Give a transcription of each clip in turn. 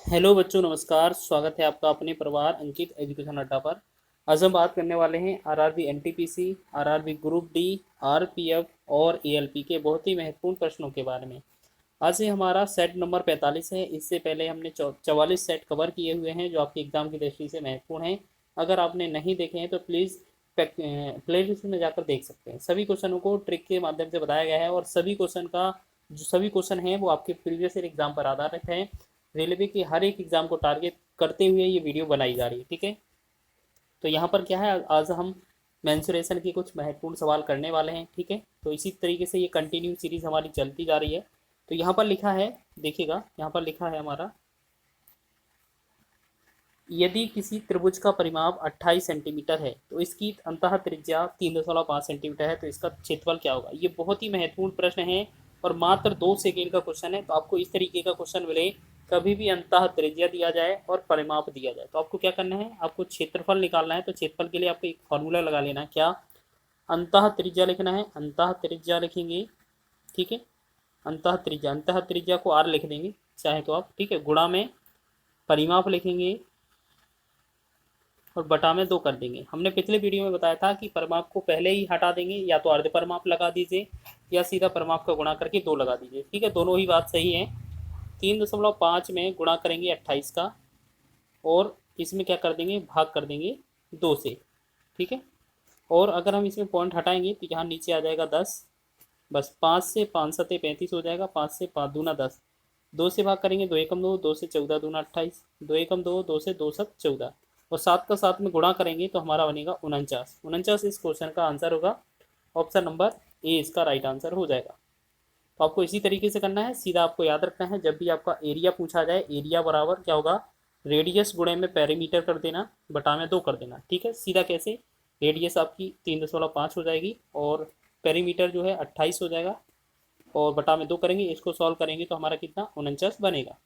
Hello बच्चों, नमस्कार। स्वागत है आपका अपने परिवार अंकित एजुकेशन अड्डा पर। आज हम बात करने वाले हैं RRB NTPC, RRB group D, RPF और एएलपी के बहुत ही महत्वपूर्ण प्रश्नों के बारे में। आज से हमारा सेट नंबर 45 है। इससे पहले हमने 44 सेट कवर किए हुए हैं जो आपकी एग्जाम की दृष्टि से महत्वपूर्ण हैं। अगर आपने नहीं देखे हैं तो प्लीज़ प्ले लिस्ट में जाकर देख सकते हैं। सभी क्वेश्चनों को ट्रिक के माध्यम से बताया गया है और सभी क्वेश्चन हैं वो आपके प्रीवियस ईयर एग्जाम पर आधारित हैं। रेलवे के हर एक एग्जाम को टारगेट करते हुए ये वीडियो बनाई जा रही है, ठीक है। तो यहाँ पर क्या है, आज हम मेंसुरेशन के कुछ महत्वपूर्ण सवाल करने वाले हैं, ठीक है। तो इसी तरीके से ये कंटिन्यू सीरीज हमारी चलती जा रही है। तो यहाँ पर लिखा है, देखिएगा, यहाँ पर लिखा है हमारा, यदि किसी त्रिभुज का परिमाप 28 सेंटीमीटर है तो इसकी अंतः त्रिज्या 3.5 सेंटीमीटर है, तो इसका क्षेत्रफल क्या होगा। ये बहुत ही महत्वपूर्ण प्रश्न है और मात्र 2 सेकेंड का क्वेश्चन है। तो आपको इस तरीके का क्वेश्चन मिले, कभी भी अंतः त्रिज्या दिया जाए और परिमाप दिया जाए तो आपको क्या करना है, आपको क्षेत्रफल निकालना है। तो क्षेत्रफल के लिए आपको एक फॉर्मूला लगा लेना है, क्या, अंतः त्रिज्या लिखना है। अंतः त्रिज्या लिखेंगे, ठीक है। अंतः त्रिज्या को आर लिख देंगे चाहे तो आप, ठीक है, गुणा में परिमाप लिखेंगे और बटा में 2 कर देंगे। हमने पिछले वीडियो में बताया था कि परिमाप को पहले ही हटा देंगे, या तो अर्ध परिमाप लगा दीजिए या सीधा परिमाप का गुणा करके 2 लगा दीजिए, ठीक है। दोनों ही बात सही है। 3.5 में गुणा करेंगे 28 का और इसमें क्या कर देंगे, भाग कर देंगे 2 से, ठीक है। और अगर हम इसमें पॉइंट हटाएंगे तो यहाँ नीचे आ जाएगा 10। बस 5 से 5 सतह 35 हो जाएगा, 5 से 5 दूना 10, 2 से भाग करेंगे 2 एकम 2, 2 से 14 दूना 28, 2 एकम 2, 2 से 2 सत 14 और 7 का 7 में गुणा करेंगे तो हमारा बनेगा 49। इस क्वेश्चन का आंसर होगा। ऑप्शन नंबर ए इसका राइट आंसर हो जाएगा। तो आपको इसी तरीके से करना है। सीधा आपको याद रखना है, जब भी आपका एरिया पूछा जाए, एरिया बराबर क्या होगा, रेडियस गुणे में पेरीमीटर कर देना, बटा में 2 कर देना, ठीक है। सीधा कैसे, रेडियस आपकी 3.5 हो जाएगी और पेरीमीटर जो है 28 हो जाएगा और बटा में 2 करेंगे। इसको सॉल्व करेंगे तो हमारा कितना, 49 बनेगा।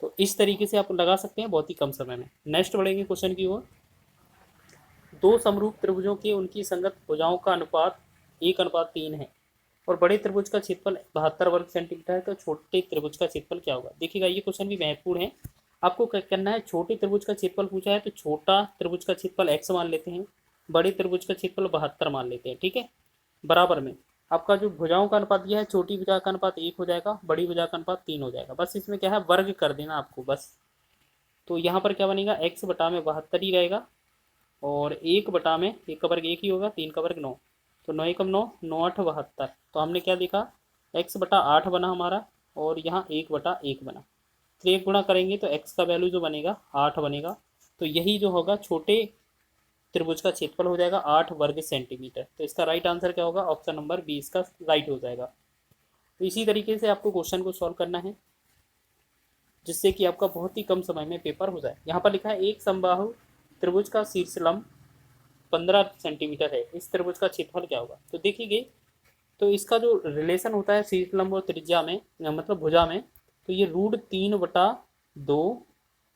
तो इस तरीके से आप लगा सकते हैं बहुत ही कम समय में। नेक्स्ट बढ़ेंगे क्वेश्चन की ओर। दो समरूप त्रिभुजों के उनकी संगत भुजाओं का अनुपात 1:3 है और बड़े त्रिभुज का क्षेत्रफल 72 वर्ग सेंटीमीटर है, तो छोटे त्रिभुज का क्षेत्रफल क्या होगा। देखिएगा, ये क्वेश्चन भी महत्वपूर्ण है। आपको क्या करना है, छोटे त्रिभुज का क्षेत्रफल पूछा है तो छोटा त्रिभुज का क्षेत्रफल x मान लेते हैं, बड़े त्रिभुज का क्षेत्रफल 72 मान लेते हैं, ठीक है। बराबर में आपका जो भुजाओं का अनुपात दिया है, छोटी भुजा का अनुपात 1 हो जाएगा, बड़ी भुजा का अनुपात 3 हो जाएगा। बस इसमें क्या है, वर्ग कर देना आपको बस। तो यहाँ पर क्या बनेगा, x बटा में 72 ही रहेगा और 1 बटा में 1 का वर्ग 1 ही होगा, 3 का वर्ग 9, तो 9 एकम 9, 9 8 72। तो हमने क्या देखा, x बटा 8 बना हमारा और यहाँ 1 बटा 1 बना। तो 1 गुणा करेंगे तो x का वैल्यू जो बनेगा 8 बनेगा। तो यही जो होगा छोटे त्रिभुज का क्षेत्रफल हो जाएगा 8 वर्ग सेंटीमीटर। तो इसका राइट आंसर क्या होगा, ऑप्शन नंबर 20 का राइट हो जाएगा। तो इसी तरीके से आपको क्वेश्चन को सॉल्व करना है जिससे कि आपका बहुत ही कम समय में पेपर हो जाए। यहाँ पर लिखा है एक समबाहु त्रिभुज का शीर्षलंब 15 सेंटीमीटर है, इस त्रिभुज का क्षेत्रफल क्या होगा। तो देखिए, तो इसका जो रिलेशन होता है शीर्षलंब और त्रिज्या में, मतलब भुजा में, तो ये √3/2,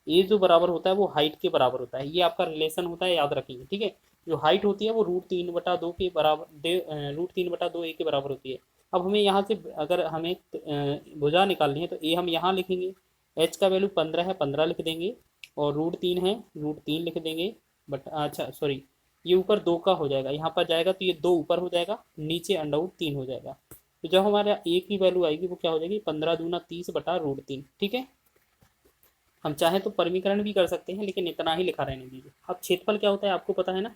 ये जो बराबर होता है वो हाइट के बराबर होता है। ये आपका रिलेशन होता है, याद रखिए, ठीक है। जो हाइट होती है वो √3/2 के बराबर, √3/2 ए के बराबर होती है। अब हमें यहाँ से अगर हमें भुजा निकालनी है तो ए हम यहाँ लिखेंगे, एच का वैल्यू 15 है, 15 लिख देंगे और √3 है, √3 लिख देंगे। बट अच्छा सॉरी, ये ऊपर 2 का हो जाएगा, यहाँ पर जाएगा तो ये 2 ऊपर हो जाएगा, नीचे √3 हो जाएगा। तो जब हमारा ए की वैल्यू आएगी वो क्या हो जाएगी, 15 दूना 30 बटा √3, ठीक है। हम चाहें तो परिमीकरण भी कर सकते हैं लेकिन इतना ही लिखा रहने दीजिए। अब क्षेत्रफल क्या होता है आपको पता है ना,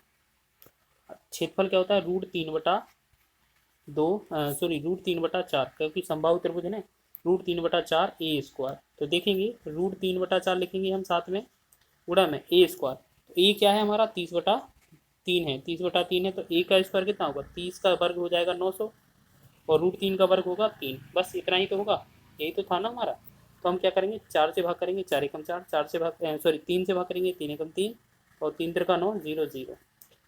क्षेत्रफल क्या होता है, √3/2, सॉरी √3/4, क्योंकि समबाहु त्रिभुज है ना, √3/4 ए स्क्वायर। तो देखेंगे √3/4 लिखेंगे हम साथ में, गुणा में ए स्क्वायर। तो ए क्या है हमारा, 30/3 है, 30/3 है, तो ए का स्क्वायर कितना होगा, 30 का वर्ग हो जाएगा 900 और √3 का वर्ग होगा 3। बस इतना ही तो होगा, यही तो था ना हमारा। तो हम क्या करेंगे, 4 से भाग करेंगे, 4 एकम 4, 4 से भाग सॉरी 3 से भाग करेंगे, 3 एकम 3 और 3 त्रिका 9, 0 0।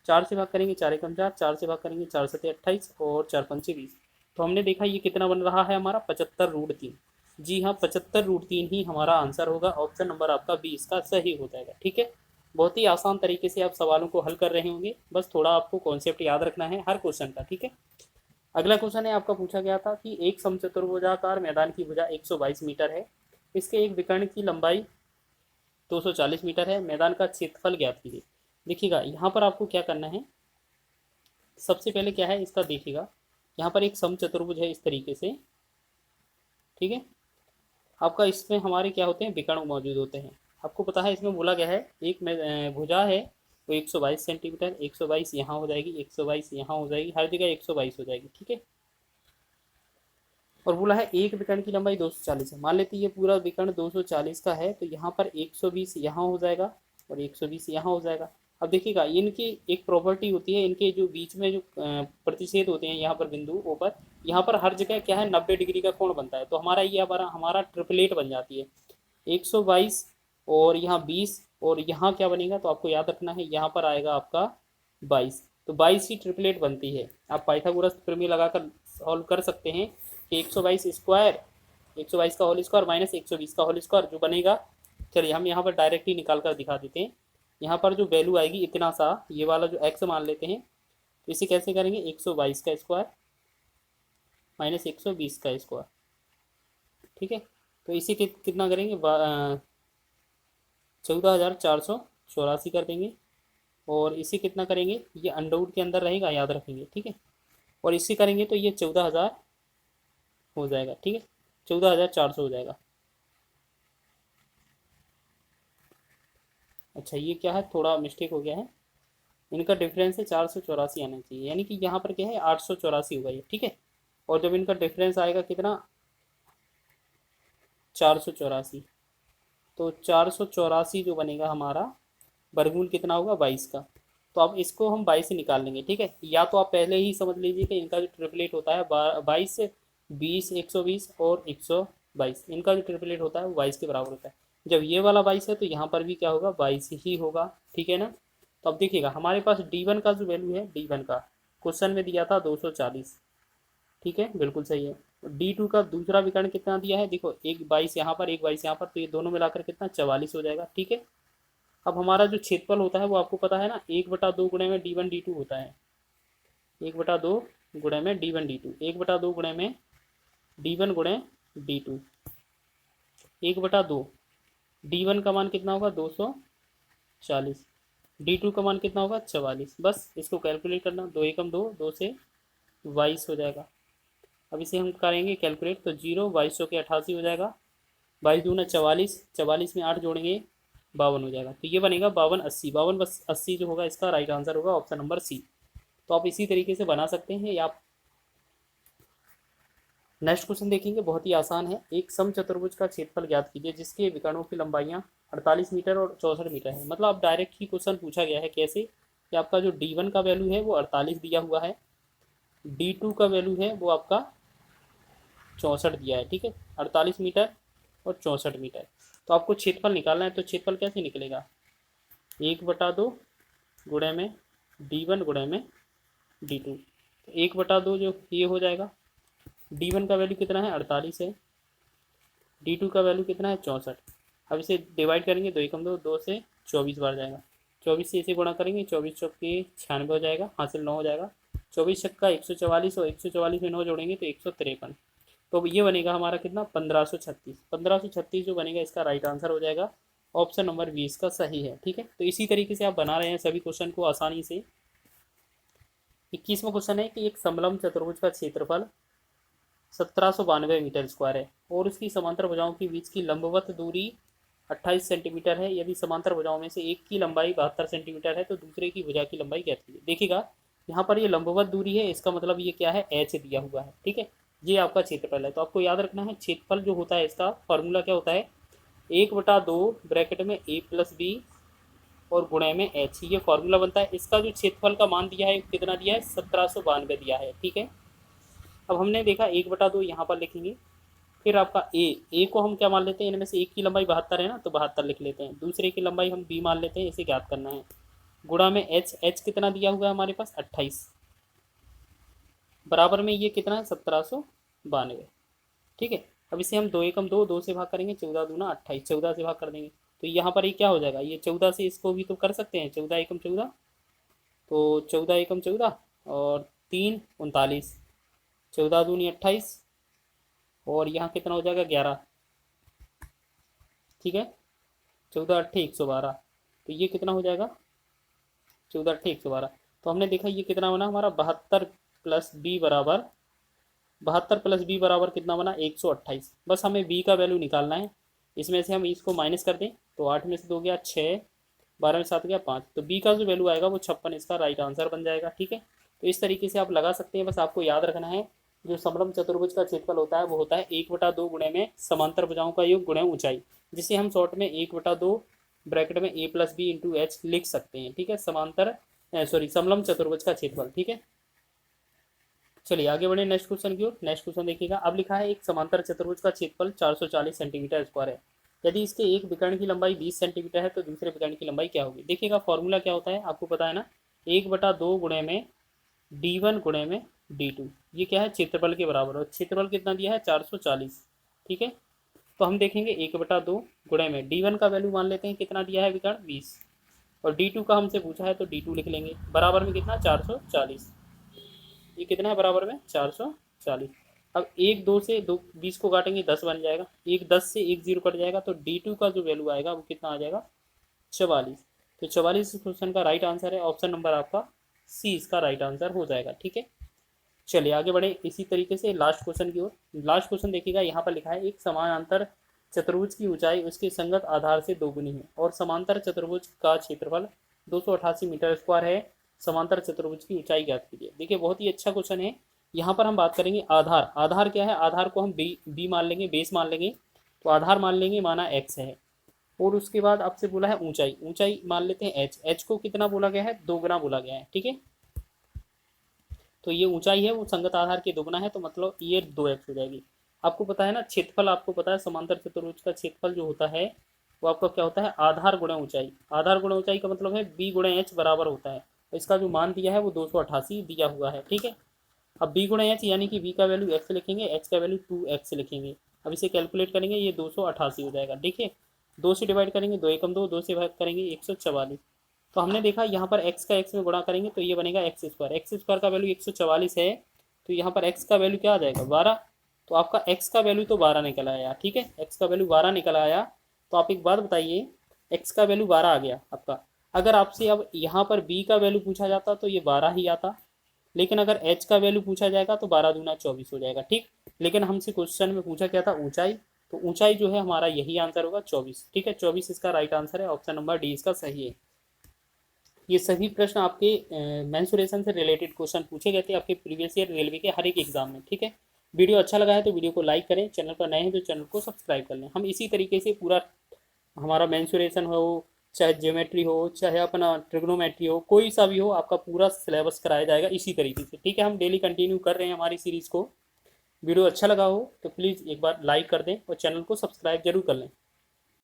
4 से भाग करेंगे 4 एकम 4, 4 से भाग करेंगे 4 सते 28 और 4 पंचे 20। तो हमने देखा ये कितना बन रहा है हमारा, 75√3। जी हाँ, 75√3 ही हमारा आंसर होगा। ऑप्शन नंबर आपका 20 का सही हो जाएगा, ठीक है। बहुत ही आसान तरीके से आप सवालों को हल कर रहे होंगे, बस थोड़ा आपको कॉन्सेप्ट याद रखना है हर क्वेश्चन का, ठीक है। अगला क्वेश्चन है, आपका पूछा गया था कि एक समचतुर्भुजाकार मैदान की भुजा 122 मीटर है इसके एक विकर्ण की लंबाई 240 मीटर है। मैदान का क्षेत्रफल ज्ञात कीजिए। देखिएगा यहाँ पर आपको क्या करना है, सबसे पहले क्या है इसका देखिएगा, यहाँ पर एक समचतुर्भुज है इस तरीके से, ठीक है। आपका इसमें हमारे क्या होते हैं, विकर्ण मौजूद होते हैं। आपको पता है इसमें बोला गया है एक में भुजा है वो 122 सेंटीमीटर, 122 यहाँ हो जाएगी, 122 यहाँ हो जाएगी, हर जगह 122 हो जाएगी, ठीक है। और बोला है एक विकर्ण की लंबाई 240 है। मान लेते हैं ये पूरा विकर्ण 240 का है, तो यहाँ पर 120 यहाँ हो जाएगा और 120 यहाँ हो जाएगा। अब देखिएगा इनकी एक प्रॉपर्टी होती है, इनके जो बीच में जो प्रतिच्छेद होते हैं यहाँ पर बिंदु ऊपर, यहाँ पर हर जगह क्या है 90 डिग्री का कोण बनता है। तो हमारा ये हमारा ट्रिपलेट बन जाती है 122 और यहाँ 20 और यहाँ क्या बनेगा, तो आपको याद रखना है यहाँ पर आएगा आपका 22। तो 22 की ट्रिपलेट बनती है। आप पाइथागोरस प्रमेय लगाकर सॉल्व कर सकते हैं कि 122 स्क्वायर, 122 का होल स्क्वायर माइनस 120 का होल स्क्वायर जो बनेगा। चलिए हम यहाँ पर डायरेक्ट ही निकाल कर दिखा देते हैं। यहाँ पर जो वैल्यू आएगी इतना सा, ये वाला जो x मान लेते हैं, तो इसे कैसे करेंगे 122 का स्क्वायर माइनस 120 का स्क्वायर, ठीक है। तो इसे कितना करेंगे 14,484 कर देंगे। और इसे कितना करेंगे, ये अंडरवुड के अंदर रहेगा, याद रखेंगे, ठीक है। और इसे करेंगे तो ये 14,000 हो जाएगा, ठीक है, 14,400 हो जाएगा। अच्छा ये क्या है, थोड़ा मिस्टेक हो गया है, इनका डिफरेंस है 484 आना चाहिए, यानी कि यहाँ पर क्या है 884 होगा ये, ठीक है। और जब इनका डिफरेंस आएगा कितना 484, तो 484 जो बनेगा हमारा वर्गमूल कितना होगा 22 का। तो अब इसको हम 22 से निकाल लेंगे, ठीक है। या तो आप पहले ही समझ लीजिए कि इनका जो ट्रिपलेट होता है 22, 20, 120 और 122, इनका जो ट्रिपलेट होता है वो 22 के बराबर होता है। जब ये वाला 22 है तो यहाँ पर भी क्या होगा 22 ही होगा, ठीक है ना। तो अब देखिएगा हमारे पास D1 का जो वैल्यू है, D1 का क्वेश्चन में दिया था 240, ठीक है, बिल्कुल सही है। D2 का दूसरा विकर्ण कितना दिया है, देखो एक 22 यहाँ पर, एक 22 यहाँ पर, तो ये दोनों मिलाकर कितना 44 हो जाएगा, ठीक है। अब हमारा जो क्षेत्रफल होता है वो आपको पता है ना, 1/2 गुणे में D1 D2 होता है, 1/2 गुणे में D1 D2, 1/2 गुणे में D1 गुणे D2, 1/2। D1 का मान कितना होगा 240, D2 का मान कितना होगा 44। बस इसको कैलकुलेट करना, 2 एकम 2, 2 से 22 हो जाएगा। अब इसे हम करेंगे कैलकुलेट, तो 0 2200 के 88 हो जाएगा, 22 दूना 44, 44 में 8 जोड़ेंगे 52 हो जाएगा। तो ये बनेगा 52 80, 52 बस 80 जो होगा इसका राइट आंसर होगा ऑप्शन नंबर सी। तो आप इसी तरीके से बना सकते हैं। या आप नेक्स्ट क्वेश्चन देखेंगे, बहुत ही आसान है। एक समचतुर्भुज का क्षेत्रफल ज्ञात कीजिए जिसके विकर्णों की लंबाइयाँ 48 मीटर और 64 मीटर है। मतलब आप डायरेक्ट ही क्वेश्चन पूछा गया है कैसे, कि आपका जो D1 का वैल्यू है वो 48 दिया हुआ है, D2 का वैल्यू है वो आपका 64 दिया है, ठीक है, 48 मीटर और 64 मीटर। तो आपको क्षेत्रफल निकालना है, तो क्षेत्रफल कैसे निकलेगा 1/2 गुणे में D1 गुणे में D2, 1/2 जो ये हो जाएगा। D1 का वैल्यू कितना है 48 है, D2 का वैल्यू कितना है 64। अब इसे डिवाइड करेंगे, 2 एकम 2, 2 से 24 बार जाएगा, 24 से इसे गुणा करेंगे, 24 चौके 96 हो जाएगा, हासिल 9 हो जाएगा, 24 छक्का 144 और 144 में 9 जोड़ेंगे तो 153। तो ये बनेगा हमारा कितना 1536, 1536 जो बनेगा इसका राइट आंसर हो जाएगा ऑप्शन नंबर 20 का सही है, ठीक है। तो इसी तरीके से आप बना रहे हैं सभी क्वेश्चन को आसानी से। 21वां क्वेश्चन है कि एक समलंब चतुर्भुज का क्षेत्रफल 1792 मीटर स्क्वायर है और उसकी समांतर भुजाओं के बीच की लंबवत दूरी 28 सेंटीमीटर है। यदि समांतर भुजाओं में से एक की लंबाई 72 सेंटीमीटर है तो दूसरे की भुजा की लंबाई क्या है। देखिएगा यहाँ पर ये लंबवत दूरी है, इसका मतलब ये क्या है h दिया हुआ है, ठीक है। ये आपका क्षेत्रफल है। तो आपको याद रखना है क्षेत्रफल जो होता है इसका फॉर्मूला क्या होता है, 1/2 ब्रैकेट में a + b और गुणे में h, ये फॉर्मूला बनता है। इसका जो क्षेत्रफल का मान दिया है कितना दिया है 1792 दिया है, ठीक है। अब हमने देखा 1/2 यहाँ पर लिखेंगे, फिर आपका ए को हम क्या मान लेते हैं, इनमें से एक की लंबाई 72 है ना, तो 72 लिख लेते हैं, दूसरे की लंबाई हम b मान लेते हैं, इसे ज्ञात करना है। गुणा में h कितना दिया हुआ है हमारे पास 28, बराबर में ये कितना है 1792, ठीक है। अब इसे हम 2 एकम 2, 2 से भाग करेंगे, 14 दूना 28, 14 से भाग कर देंगे तो यहाँ पर ये क्या हो जाएगा, ये 14 से इसको भी तो कर सकते हैं, 14 एकम 14, तो 14 एकम 14 और 3 39, 14 दूनी 28 और यहाँ कितना हो जाएगा 11, ठीक है। 14 अट्ठे 112, तो ये कितना हो जाएगा, 14 अट्ठे 112। तो हमने देखा ये कितना बना हमारा 72 प्लस बी बराबर, 72 प्लस बी बराबर कितना बना 128। बस हमें बी का वैल्यू निकालना है। इसमें से हम इसको माइनस कर दें तो 8 में से 2 गया 6, 12 में 7 गया 5, तो बी का जो वैल्यू आएगा वो 56 इसका राइट आंसर बन जाएगा। ठीक है, तो इस तरीके से आप लगा सकते हैं। बस आपको याद रखना है जो समलंब चतुर्भुज का क्षेत्रफल होता है वो होता है 1/2 गुणे में समांतर भुजाओं का योग गुणे ऊंचाई, जिसे हम शॉर्ट में 1/2 ब्रैकेट में a plus B into H लिख सकते हैं। ठीक है, समांतर समलंब चतुर्भुज का क्षेत्रफल। ठीक है, चलिए आगे बढ़े नेक्स्ट क्वेश्चन की ओर। नेक्स्ट क्वेश्चन देखिएगा, अब लिखा है एक समांतर चतुर्भुज का क्षेत्रफल 440 सेंटीमीटर स्क्वायर है। यदि इसके एक विकर्ण की लंबाई 20 सेंटीमीटर है तो दूसरे विकर्ण की लंबाई क्या होगी। देखिएगा फॉर्मूला क्या होता है आपको पता है ना, 1/2 गुणे में d1 गुणे में d2, ये क्या है क्षेत्रफल के बराबर, और क्षेत्रफल कितना दिया है 440। ठीक है, तो हम देखेंगे 1/2 गुणे में d1 का वैल्यू मान लेते हैं कितना दिया है विकर्ण 20, और d2 का हमसे पूछा है तो d2 लिख लेंगे, बराबर में कितना 440। ये कितना है बराबर में 440। अब 1 2 से 2 20 को काटेंगे 10 बन जाएगा, 10 से 1 0 कट जाएगा, तो d2 का जो वैल्यू आएगा वो कितना आ जाएगा 44। तो 44 इस क्वेश्चन का राइट आंसर है, ऑप्शन नंबर आपका सी इसका राइट आंसर हो जाएगा। ठीक है, चलिए आगे बढ़े इसी तरीके से लास्ट क्वेश्चन की ओर। लास्ट क्वेश्चन देखिएगा, यहाँ पर लिखा है एक समानांतर चतुर्भुज की ऊंचाई उसके संगत आधार से दोगुनी है और समांतर चतुर्भुज का क्षेत्रफल 288 मीटर स्क्वायर है, समांतर चतुर्भुज की ऊंचाई ज्ञात कीजिए। देखिए बहुत ही अच्छा क्वेश्चन है। यहाँ पर हम बात करेंगे आधार, आधार क्या है, आधार को हम बी मान लेंगे, बेस मान लेंगे, तो आधार मान लेंगे माना एक्स है, और उसके बाद आपसे बोला है ऊंचाई, ऊंचाई मान लेते हैं एच, एच को कितना बोला गया है 2 गुना बोला गया है। ठीक है, तो ये ऊंचाई है वो संगत आधार के दोगुना है, तो मतलब ये 2x हो जाएगी। आपको पता है ना क्षेत्रफल, आपको पता है समांतर चतुर्भुज का क्षेत्रफल जो होता है वो आपका क्या होता है आधार गुणा ऊंचाई, आधार गुणा ऊंचाई का मतलब है b गुणा h बराबर होता है, तो इसका जो मान दिया है वो 288 दिया हुआ है। ठीक है, अब b गुणा h यानी कि b का वैल्यू x लिखेंगे, h का वैल्यू 2x लिखेंगे। अब इसे कैलकुलेट करेंगे, ये 288 हो जाएगा। देखिए 2 से डिवाइड करेंगे 2 एकम 2, 2 से भाग करेंगे 144। तो हमने देखा यहाँ पर x का x में गुणा करेंगे तो ये बनेगा एक्स स्क्वायर, एक्स स्क्वायर का वैल्यू 144 है, तो यहाँ पर x का वैल्यू क्या आ जाएगा 12। तो आपका x का वैल्यू तो 12 निकल आया। ठीक है, x का वैल्यू 12 निकल आया। तो आप एक बात बताइए, x का वैल्यू 12 आ गया आपका, अगर आपसे अब यहाँ पर b का वैल्यू पूछा जाता तो ये 12 ही आता, लेकिन अगर h का वैल्यू पूछा जाएगा तो 12 दूना 24 हो जाएगा। ठीक, लेकिन हमसे क्वेश्चन में पूछा क्या था ऊंचाई, तो ऊंचाई जो है हमारा यही आंसर होगा 24। ठीक है, 24 इसका राइट आंसर है, ऑप्शन नंबर डी इसका सही है। ये सभी प्रश्न आपके मेंसुरेशन से रिलेटेड क्वेश्चन पूछे गए थे आपके प्रीवियस ईयर रेलवे के हर एक एग्जाम में। ठीक है, वीडियो अच्छा लगा है तो वीडियो को लाइक करें, चैनल पर नए हैं तो चैनल को सब्सक्राइब कर लें। हम इसी तरीके से पूरा हमारा मेंसुरेशन हो, चाहे ज्योमेट्री हो, चाहे अपना ट्रिग्नोमेट्री हो, कोई सा भी हो, आपका पूरा सिलेबस कराया जाएगा इसी तरीके से। ठीक है, हम डेली कंटिन्यू कर रहे हैं हमारी सीरीज़ को। वीडियो अच्छा लगा हो तो प्लीज़ एक बार लाइक कर दें और चैनल को सब्सक्राइब जरूर कर लें।